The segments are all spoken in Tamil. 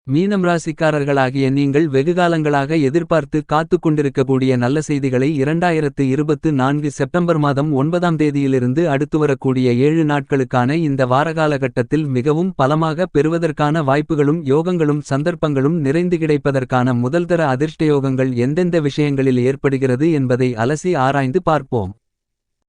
மீனம் ராசிக்காரர்களாகிய நீங்கள் வெகுகாலங்களாக எதிர்பார்த்து காத்துக் கொண்டிருக்கக்கூடிய நல்ல செய்திகளை 2024 செப்டம்பர் மாதம் 9ஆம் தேதியிலிருந்து அடுத்து வரக்கூடிய 7 நாட்களுக்கான இந்த வாரகாலகட்டத்தில் மிகவும் பலமாக பெறுவதற்கான வாய்ப்புகளும் யோகங்களும் சந்தர்ப்பங்களும் நிறைந்து கிடைப்பதற்கான முதல்தர அதிர்ஷ்டயோகங்கள் எந்தெந்த விஷயங்களில் ஏற்படுகிறது என்பதை அலசி ஆராய்ந்து பார்ப்போம்.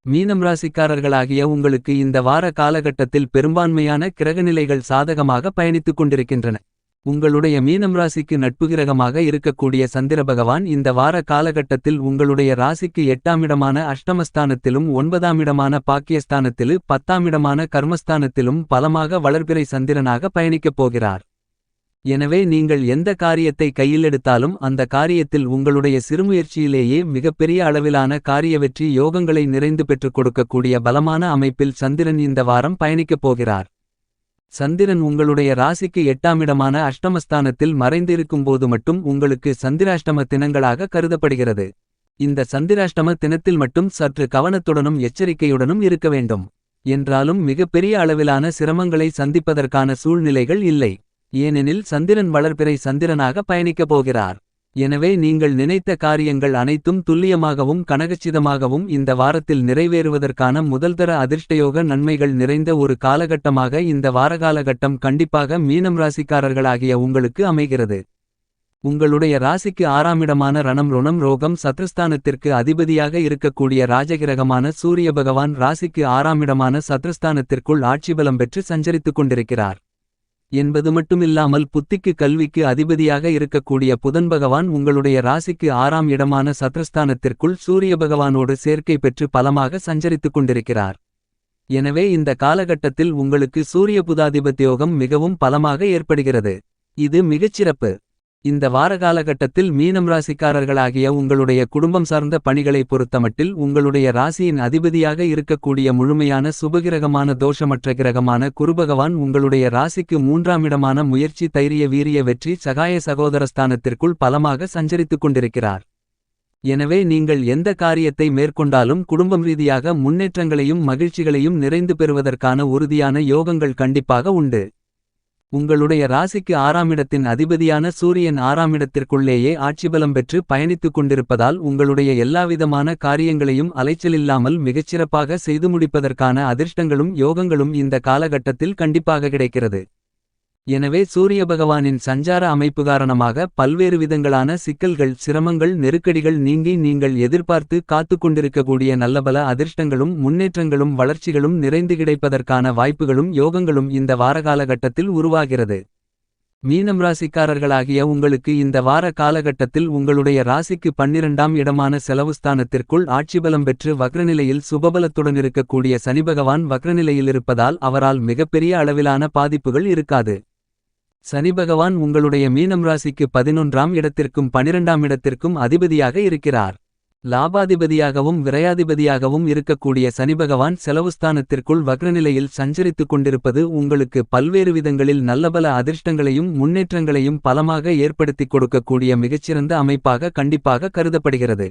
மீனம் ராசிக்காரர்களாகிய உங்களுக்கு இந்த வார காலகட்டத்தில் பெரும்பான்மையான கிரகநிலைகள் சாதகமாக பயணித்துக் கொண்டிருக்கின்றன. உங்களுடைய மீனம் ராசிக்கு நட்புகிரகமாக இருக்கக்கூடிய சந்திர பகவான் இந்த வார காலகட்டத்தில் உங்களுடைய ராசிக்கு 8ஆம் இடமான அஷ்டமஸ்தானத்திலும் 9ஆம் இடமான பாக்கியஸ்தானத்திலும் 10ஆம் இடமான கர்மஸ்தானத்திலும் பலமாக வளர்பிறை சந்திரனாக பயணிக்கப் போகிறார். எனவே நீங்கள் எந்த காரியத்தை கையில் எடுத்தாலும் அந்த காரியத்தில் உங்களுடைய சிறுமுயற்சியிலேயே மிகப்பெரிய அளவிலான காரிய வெற்றி யோகங்களை நிறைந்து பெற்றுக் கொடுக்கக்கூடிய பலமான அமைப்பில் சந்திரன் இந்த வாரம் பயணிக்கப் போகிறார். சந்திரன் உங்களுடைய ராசிக்கு 8ஆம் இடமான அஷ்டமஸ்தானத்தில் மறைந்திருக்கும்போது மட்டும் உங்களுக்கு சந்திராஷ்டம தினங்களாக கருதப்படுகிறது. இந்த சந்திராஷ்டம தினத்தில் மட்டும் சற்று கவனத்துடனும் எச்சரிக்கையுடனும் இருக்க வேண்டும். என்றாலும் மிகப்பெரிய அளவிலான சிரமங்களை சந்திப்பதற்கான சூழ்நிலைகள் இல்லை. ஏனெனில் சந்திரன் வளர்பிறை சந்திரனாக பயணிக்கப் போகிறார். எனவே நீங்கள் நினைத்த காரியங்கள் அனைத்தும் துல்லியமாகவும் கனகச்சிதமாகவும் இந்த வாரத்தில் நிறைவேறுவதற்கான முதல்தர அதிர்ஷ்டயோக நன்மைகள் நிறைந்த ஒரு காலகட்டமாக இந்த வாரகாலகட்டம் கண்டிப்பாக மீனம் ராசிக்காரர்களாகிய உங்களுக்கு அமைகிறது. உங்களுடைய ராசிக்கு 6ஆம் இடமான ரணம் ருணம் ரோகம் சத்ருஸ்தானத்திற்கு அதிபதியாக இருக்கக்கூடிய ராஜகிரகமான சூரிய பகவான் ராசிக்கு 6ஆம் இடமான சத்ருஸ்தானத்திற்குள் ஆட்சிபலம் பெற்று சஞ்சரித்துக் கொண்டிருக்கிறார். என்பது மட்டுமில்லாமல் புத்திக்கு கல்விக்கு அதிபதியாக இருக்கக்கூடிய புதன் பகவான் உங்களுடைய ராசிக்கு 6ஆம் இடமான சத்ருஸ்தானத்திற்குள் சூரிய பகவானோடு சேர்க்கை பெற்று பலமாக சஞ்சரித்துக் கொண்டிருக்கிறார். எனவே இந்த காலகட்டத்தில் உங்களுக்கு சூரிய புதாதிபத்தியோகம் மிகவும் பலமாக ஏற்படுகிறது. இது மிகச்சிறப்பு. இந்த வாரகாலகட்டத்தில் மீனம் ராசிக்காரர்களாகிய உங்களுடைய குடும்பம் சார்ந்த பணிகளை பொறுத்தமட்டில் உங்களுடைய ராசியின் அதிபதியாக இருக்கக்கூடிய முழுமையான சுபகிரகமான தோஷமற்ற கிரகமான குருபகவான் உங்களுடைய ராசிக்கு 3ஆம் இடமான முயற்சி தைரிய வீரிய வெற்றி சகாய சகோதரஸ்தானத்திற்குள் பலமாக சஞ்சரித்துக் கொண்டிருக்கிறார். எனவே நீங்கள் எந்த காரியத்தை மேற்கொண்டாலும் குடும்பம் ரீதியாக முன்னேற்றங்களையும் மகிழ்ச்சிகளையும் நிறைந்து பெறுவதற்கான உறுதியான யோகங்கள் கண்டிப்பாக உண்டு. உங்களுடைய ராசிக்கு 6ஆம் இடத்தின் அதிபதியான சூரியன் 6ஆம் இடத்திற்குள்ளேயே ஆட்சிபலம் பெற்று பயணித்துக் கொண்டிருப்பதால் உங்களுடைய எல்லாவிதமான காரியங்களையும் அலைச்சலில்லாமல் மிகச்சிறப்பாக செய்து முடிப்பதற்கான அதிர்ஷ்டங்களும் யோகங்களும் இந்த காலகட்டத்தில் கண்டிப்பாக கிடைக்கிறது. எனவே சூரிய பகவானின் சஞ்சார அமைப்பு காரணமாக பல்வேறு விதங்களான சிக்கல்கள் சிரமங்கள் நெருக்கடிகள் நீங்கி நீங்கள் எதிர்பார்த்து காத்துக் கொண்டிருக்கக்கூடிய நல்லபல அதிர்ஷ்டங்களும் முன்னேற்றங்களும் வளர்ச்சிகளும் நிறைந்து கிடைப்பதற்கான வாய்ப்புகளும் யோகங்களும் இந்த வாரகாலகட்டத்தில் உருவாகிறது. மீனம் ராசிக்காரர்களாகிய உங்களுக்கு இந்த வார காலகட்டத்தில் உங்களுடைய ராசிக்கு 12ஆம் இடமான செலவுஸ்தானத்திற்குள் ஆட்சிபலம் பெற்று வக்ரநிலையில் சுபபலத்துடன் இருக்கக்கூடிய சனிபகவான் வக்ரநிலையில் இருப்பதால் அவரால் மிகப்பெரிய அளவிலான பாதிப்புகள் இருக்காது. சனிபகவான் உங்களுடைய மீனம் ராசிக்கு 11ஆம் இடத்திற்கும் 12ஆம் இடத்திற்கும் அதிபதியாக இருக்கிறார். லாபாதிபதியாகவும் விரையாதிபதியாகவும் இருக்கக்கூடிய சனிபகவான் செலவுஸ்தானத்திற்குள் வக்ரநிலையில் சஞ்சரித்துக் கொண்டிருப்பது உங்களுக்கு பல்வேறு விதங்களில் நல்லபல அதிர்ஷ்டங்களையும் முன்னேற்றங்களையும் பலமாக ஏற்படுத்திக் கொடுக்கக்கூடிய மிகச்சிறந்த அமைப்பாக கண்டிப்பாக கருதப்படுகிறது.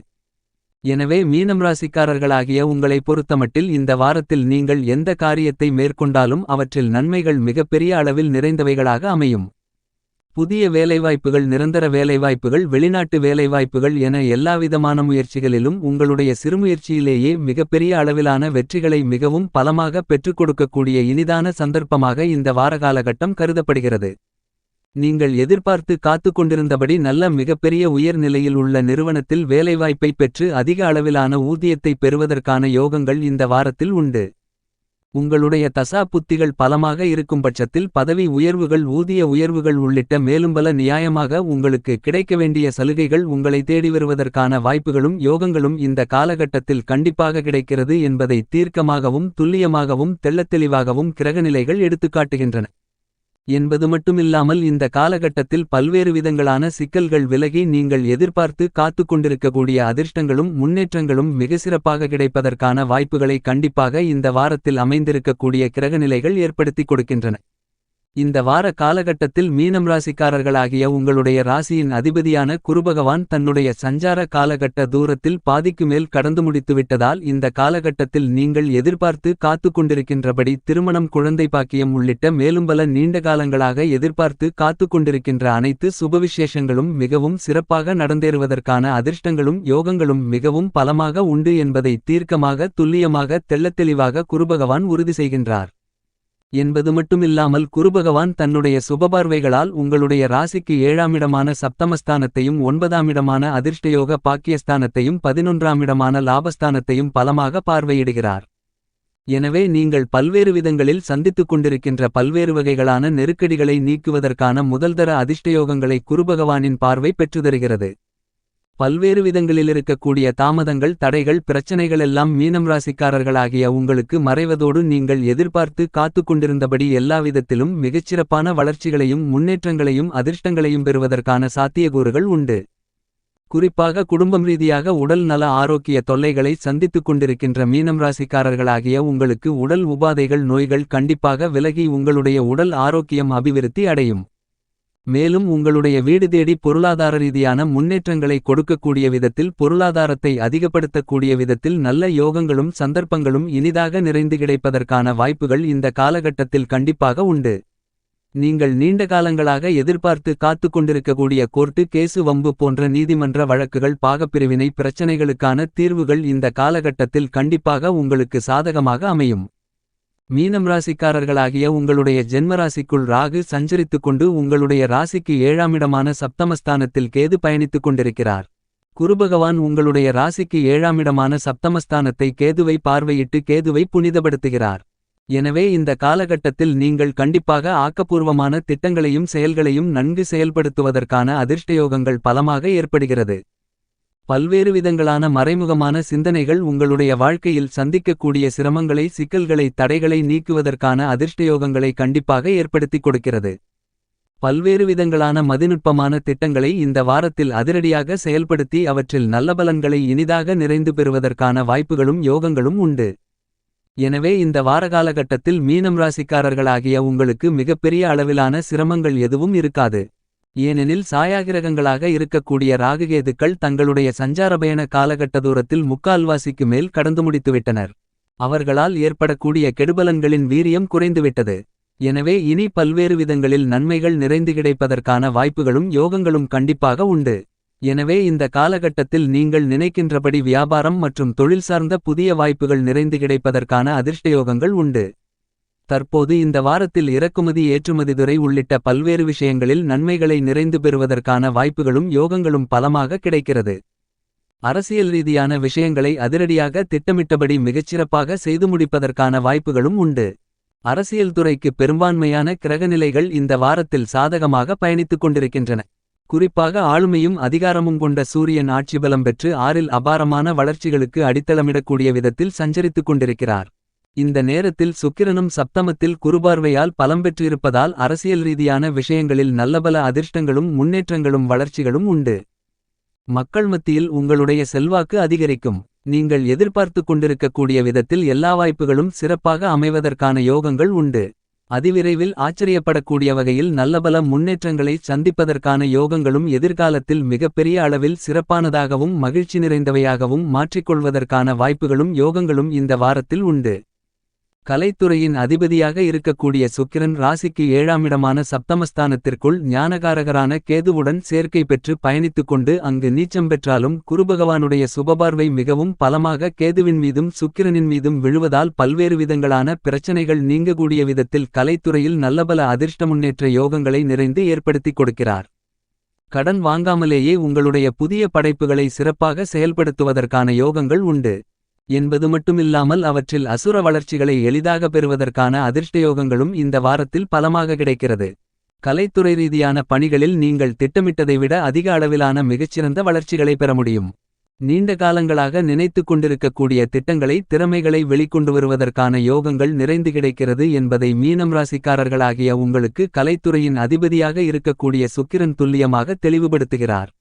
எனவே மீனம் ராசிக்காரர்களாகிய உங்களை பொறுத்தமட்டில் இந்த வாரத்தில் நீங்கள் எந்த காரியத்தை மேற்கொண்டாலும் அவற்றில் நன்மைகள் மிகப்பெரிய அளவில் நிறைந்தவைகளாக அமையும். புதிய வேலைவாய்ப்புகள் நிரந்தர வேலைவாய்ப்புகள் வெளிநாட்டு வேலைவாய்ப்புகள் என எல்லாவிதமான முயற்சிகளிலும் உங்களுடைய சிறுமுயற்சியிலேயே மிகப்பெரிய அளவிலான வெற்றிகளை மிகவும் பலமாக பெற்றுக் கொடுக்கக்கூடிய இனிதான சந்தர்ப்பமாக இந்த வாரகாலகட்டம் கருதப்படுகிறது. நீங்கள் எதிர்பார்த்து காத்துக் கொண்டிருந்தபடி நல்ல மிகப்பெரிய உயர் நிலையில் உள்ள நிறுவனத்தில் வேலைவாய்ப்பை பெற்று அதிக அளவிலான ஊதியத்தை பெறுவதற்கான யோகங்கள் இந்த வாரத்தில் உண்டு. உங்களுடைய தசா புத்திகள் பலமாக இருக்கும் பட்சத்தில் பதவி உயர்வுகள் ஊதிய உயர்வுகள் உள்ளிட்ட மேலும்பல நியாயமாக உங்களுக்கு கிடைக்க வேண்டிய சலுகைகள் உங்களை தேடி வருவதற்கான வாய்ப்புகளும் யோகங்களும் இந்த காலகட்டத்தில் கண்டிப்பாக கிடைக்கிறது என்பதை தீர்க்கமாகவும் துல்லியமாகவும் தெள்ளத்தெளிவாகவும் கிரகநிலைகள் எடுத்துக்காட்டுகின்றன. என்பது மட்டுமில்லாமல் இந்த காலகட்டத்தில் பல்வேறு விதங்களான சிக்கல்கள் விலகி நீங்கள் எதிர்பார்த்து காத்துக் கொண்டிருக்கக்கூடிய அதிர்ஷ்டங்களும் முன்னேற்றங்களும் மிக சிறப்பாக கிடைப்பதற்கான வாய்ப்புகளை கண்டிப்பாக இந்த வாரத்தில் அமைந்திருக்கக்கூடிய கிரகநிலைகள் ஏற்படுத்திக் கொடுக்கின்றன. இந்த வார காலகட்டத்தில் மீனம் ராசிக்காரர்களாகிய உங்களுடைய ராசியின் அதிபதியான குருபகவான் தன்னுடைய சஞ்சார காலகட்ட தூரத்தில் பாதிக்கு மேல் கடந்து முடித்துவிட்டதால் இந்த காலகட்டத்தில் நீங்கள் எதிர்பார்த்து காத்து கொண்டிருக்கின்றபடி திருமணம், குழந்தை பாக்கியம் உள்ளிட்ட மேலும் பல நீண்ட காலங்களாக எதிர்பார்த்து காத்து கொண்டிருக்கின்ற அனைத்து சுபவிசேஷங்களும் மிகவும் சிறப்பாக நடந்தேறுவதற்கான அதிர்ஷ்டங்களும் யோகங்களும் மிகவும் பலமாக உண்டு என்பதை தீர்க்கமாக, துல்லியமாக, தெள்ளத்தெளிவாக குருபகவான் உறுதி செய்கின்றார் என்பது மட்டுமில்லாமல் குருபகவான் தன்னுடைய சுபபார்வைகளால் உங்களுடைய ராசிக்கு 7ஆமிடமான சப்தமஸ்தானத்தையும் 9ஆமிடமான அதிர்ஷ்டயோக பாக்கியஸ்தானத்தையும் 11ஆமிடமான லாபஸ்தானத்தையும் பலமாக பார்வையிடுகிறார். எனவே நீங்கள் பல்வேறு விதங்களில் சந்தித்துக் கொண்டிருக்கின்ற பல்வேறு வகைகளான நெருக்கடிகளை நீக்குவதற்கான முதல்தர அதிர்ஷ்டயோகங்களை குருபகவானின் பார்வை பெற்றுதருகிறது. பல்வேறு விதங்களிலிருக்கக்கூடிய தாமதங்கள், தடைகள், பிரச்சனைகளெல்லாம் மீனம் ராசிக்காரர்களாகிய உங்களுக்கு மறைவதோடு நீங்கள் எதிர்பார்த்து காத்து கொண்டிருந்தபடி எல்லாவிதத்திலும் மிகச்சிறப்பான வளர்ச்சிகளையும் முன்னேற்றங்களையும் அதிர்ஷ்டங்களையும் பெறுவதற்கான சாத்தியக்கூறுகள் உண்டு. குறிப்பாக குடும்பம் ரீதியாக உடல் நல ஆரோக்கிய தொல்லைகளை சந்தித்துக் கொண்டிருக்கின்ற மீனம் ராசிக்காரர்களாகிய உங்களுக்கு உடல் உபாதைகள், நோய்கள் கண்டிப்பாக விலகி உங்களுடைய உடல் ஆரோக்கியம் அபிவிருத்தி அடையும். மேலும் உங்களுடைய வீடு தேடி பொருளாதார ரீதியான முன்னேற்றங்களை கொடுக்கக்கூடிய விதத்தில், பொருளாதாரத்தை அதிகப்படுத்தக்கூடிய விதத்தில் நல்ல யோகங்களும் சந்தர்ப்பங்களும் இனிதாக நிறைந்து கிடைப்பதற்கான வாய்ப்புகள் இந்த காலகட்டத்தில் கண்டிப்பாக உண்டு. நீங்கள் நீண்ட காலங்களாக எதிர்பார்த்து காத்து கொண்டிருக்கக்கூடிய கோர்ட்டு கேசு, வம்பு போன்ற நீதிமன்ற வழக்குகள், பாகப்பிரிவினை பிரச்சனைகளுக்கான தீர்வுகள் இந்த காலகட்டத்தில் கண்டிப்பாக உங்களுக்கு சாதகமாக அமையும். மீனம் ராசிக்காரர்களாகிய உங்களுடைய ஜென்மராசிக்குள் ராகு சஞ்சரித்துக் கொண்டு உங்களுடைய ராசிக்கு 7ஆமிடமான சப்தமஸ்தானத்தில் கேது பயணித்துக் கொண்டிருக்கிறார். குருபகவான் உங்களுடைய ராசிக்கு 7ஆமிடமான சப்தமஸ்தானத்தை கேதுவை பார்வையிட்டு கேதுவை புனிதப்படுத்துகிறார். எனவே இந்த காலகட்டத்தில் நீங்கள் கண்டிப்பாக ஆக்கப்பூர்வமான திட்டங்களையும் செயல்களையும் நன்கு செயல்படுத்துவதற்கான அதிர்ஷ்டயோகங்கள் பலமாக ஏற்படுகிறது. பல்வேறு விதங்களான மறைமுகமான சிந்தனைகள் உங்களுடைய வாழ்க்கையில் சந்திக்கக்கூடிய சிரமங்களை, சிக்கல்களை, தடைகளை நீக்குவதற்கான அதிர்ஷ்டயோகங்களை கண்டிப்பாக ஏற்படுத்திக் கொடுக்கிறது. பல்வேறு விதங்களான மதிநுட்பமான திட்டங்களை இந்த வாரத்தில் அதிரடியாக செயல்படுத்தி அவற்றில் நல்ல பலன்களை இனிதாக நிறைந்து பெறுவதற்கான வாய்ப்புகளும் யோகங்களும் உண்டு. எனவே இந்த வாரகாலகட்டத்தில் மீனம் ராசிக்காரர்களாகிய உங்களுக்கு மிகப்பெரிய அளவிலான சிரமங்கள் எதுவும் இருக்காது. ஏனெனில் சாயாகிரகங்களாக இருக்கக்கூடிய ராகுகேதுக்கள் தங்களுடைய சஞ்சாரபயண காலகட்ட தூரத்தில் முக்கால்வாசிக்கு மேல் கடந்து முடித்துவிட்டனர். அவர்களால் ஏற்படக்கூடிய கெடுபலன்களின் வீரியம் குறைந்துவிட்டது. எனவே இனி பல்வேறு விதங்களில் நன்மைகள் நிறைந்து கிடைப்பதற்கான வாய்ப்புகளும் யோகங்களும் கண்டிப்பாக உண்டு. எனவே இந்த காலகட்டத்தில் நீங்கள் நினைக்கின்றபடி வியாபாரம் மற்றும் தொழில் சார்ந்த புதிய வாய்ப்புகள் நிறைந்து கிடைப்பதற்கான அதிர்ஷ்டயோகங்கள் உண்டு. தற்போது இந்த வாரத்தில் இறக்குமதி, ஏற்றுமதி துறை உள்ளிட்ட பல்வேறு விஷயங்களில் நன்மைகளை நிறைந்து பெறுவதற்கான வாய்ப்புகளும் யோகங்களும் பலமாக கிடைக்கிறது. அரசியல் ரீதியான விஷயங்களை அதிரடியாக திட்டமிட்டபடி மிகச்சிறப்பாக செய்து முடிப்பதற்கான வாய்ப்புகளும் உண்டு. அரசியல் துறைக்கு பெரும்பான்மையான கிரகநிலைகள் இந்த வாரத்தில் சாதகமாக பயணித்துக் கொண்டிருக்கின்றன. குறிப்பாக ஆளுமையும் அதிகாரமும் கொண்ட சூரியன் ஆட்சிபலம் பெற்று 6இல் அபாரமான வளர்ச்சிகளுக்கு அடித்தளமிடக்கூடிய விதத்தில் சஞ்சரித்துக் கொண்டிருக்கிறார். இந்த நேரத்தில் சுக்கிரனும் சப்தமத்தில் குருபார்வையால் பலம் பெற்றிருப்பதால் அரசியல் ரீதியான விஷயங்களில் நல்லபல அதிர்ஷ்டங்களும் முன்னேற்றங்களும் வளர்ச்சிகளும் உண்டு. மக்கள் மத்தியில் உங்களுடைய செல்வாக்கு அதிகரிக்கும். நீங்கள் எதிர்பார்த்து கொண்டிருக்கக்கூடிய விதத்தில் எல்லா வாய்ப்புகளும் சிறப்பாக அமைவதற்கான யோகங்கள் உண்டு. அதிவிரைவில் ஆச்சரியப்படக்கூடிய வகையில் நல்லபல முன்னேற்றங்களை சந்திப்பதற்கான யோகங்களும் எதிர்காலத்தில் மிகப்பெரிய அளவில் சிறப்பானதாகவும் மகிழ்ச்சி நிறைந்தவையாகவும் மாற்றிக்கொள்வதற்கான வாய்ப்புகளும் யோகங்களும் இந்த வாரத்தில் உண்டு. கலைத்துறையின் அதிபதியாக இருக்கக்கூடிய சுக்கிரன் ராசிக்கு 7ஆமிடமான சப்தமஸ்தானத்திற்குள் ஞானகாரகரான கேதுவுடன் சேர்க்கை பெற்று பயணித்துக் கொண்டு அங்கு நீச்சம் பெற்றாலும் குருபகவானுடைய சுபபார்வை மிகவும் பலமாக கேதுவின் மீதும் சுக்கிரனின் மீதும் விழுவதால் பல்வேறு விதங்களான பிரச்சனைகள் நீங்கக்கூடிய விதத்தில் கலைத்துறையில் நல்லபல அதிர்ஷ்ட முன்னேற்ற யோகங்களை நிறைந்து ஏற்படுத்திக் கொடுக்கிறார். கடன் வாங்காமலேயே உங்களுடைய புதிய படைப்புகளை சிறப்பாக செயல்படுத்துவதற்கான யோகங்கள் உண்டு என்பது மட்டுமில்லாமல் அவற்றில் அசுர வளர்ச்சிகளை எளிதாக பெறுவதற்கான அதிர்ஷ்டயோகங்களும் இந்த வாரத்தில் பலமாக கிடைக்கிறது. கலைத்துறை ரீதியான பணிகளில் நீங்கள் திட்டமிட்டதை விட அதிக அளவிலான மிகச்சிறந்த வளர்ச்சிகளை பெற முடியும். நீண்ட காலங்களாக நினைத்துக் கொண்டிருக்கக்கூடிய திட்டங்களை, திறமைகளை வெளிக்கொண்டு வருவதற்கான யோகங்கள் நிறைந்து கிடைக்கிறது என்பதை மீனம் ராசிக்காரர்களாகிய உங்களுக்கு கலைத்துறையின் அதிபதியாக இருக்கக்கூடிய சுக்கிரன் துல்லியமாக தெளிவுபடுத்துகிறார்.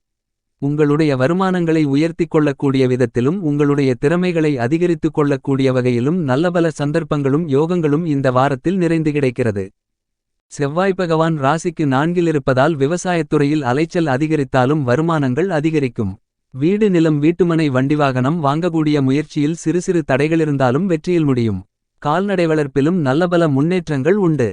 உங்களுடைய வருமானங்களை உயர்த்திக் கொள்ளக்கூடிய விதத்திலும் உங்களுடைய திறமைகளை அதிகரித்துக் கொள்ளக்கூடிய வகையிலும் நல்லபல சந்தர்ப்பங்களும் யோகங்களும் இந்த வாரத்தில் நிறைந்து கிடைக்கிறது. செவ்வாய் பகவான் ராசிக்கு 4இல் இருப்பதால் விவசாயத்துறையில் அலைச்சல் அதிகரித்தாலும் வருமானங்கள் அதிகரிக்கும். வீடு நிலம் வீட்டுமனை வண்டிவாகனம் வாங்கக்கூடிய முயற்சியில் சிறு சிறு தடைகளிருந்தாலும் வெற்றியில் முடியும். கால்நடை வளர்ப்பிலும் நல்லபல முன்னேற்றங்கள் உண்டு.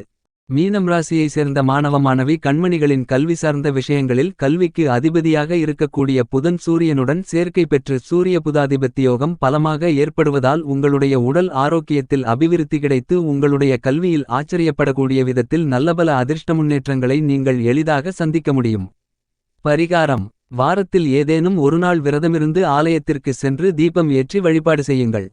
மீனம் ராசியை சேர்ந்த மாணவ மாணவி கண்மணிகளின் கல்வி சார்ந்த விஷயங்களில் கல்விக்கு அதிபதியாக இருக்கக்கூடிய புதன் சூரியனுடன் சேர்க்கை பெற்று சூரிய புதாதிபத்தியோகம் பலமாக ஏற்படுவதால் உங்களுடைய உடல் ஆரோக்கியத்தில் அபிவிருத்தி கிடைத்து உங்களுடைய கல்வியில் ஆச்சரியப்படக்கூடிய விதத்தில் நல்லபல அதிர்ஷ்ட முன்னேற்றங்களை நீங்கள் எளிதாக சந்திக்க முடியும். பரிகாரம்: வாரத்தில் ஏதேனும் ஒரு நாள் விரதமிருந்து ஆலயத்திற்கு சென்று தீபம் ஏற்றி வழிபாடு செய்யுங்கள்.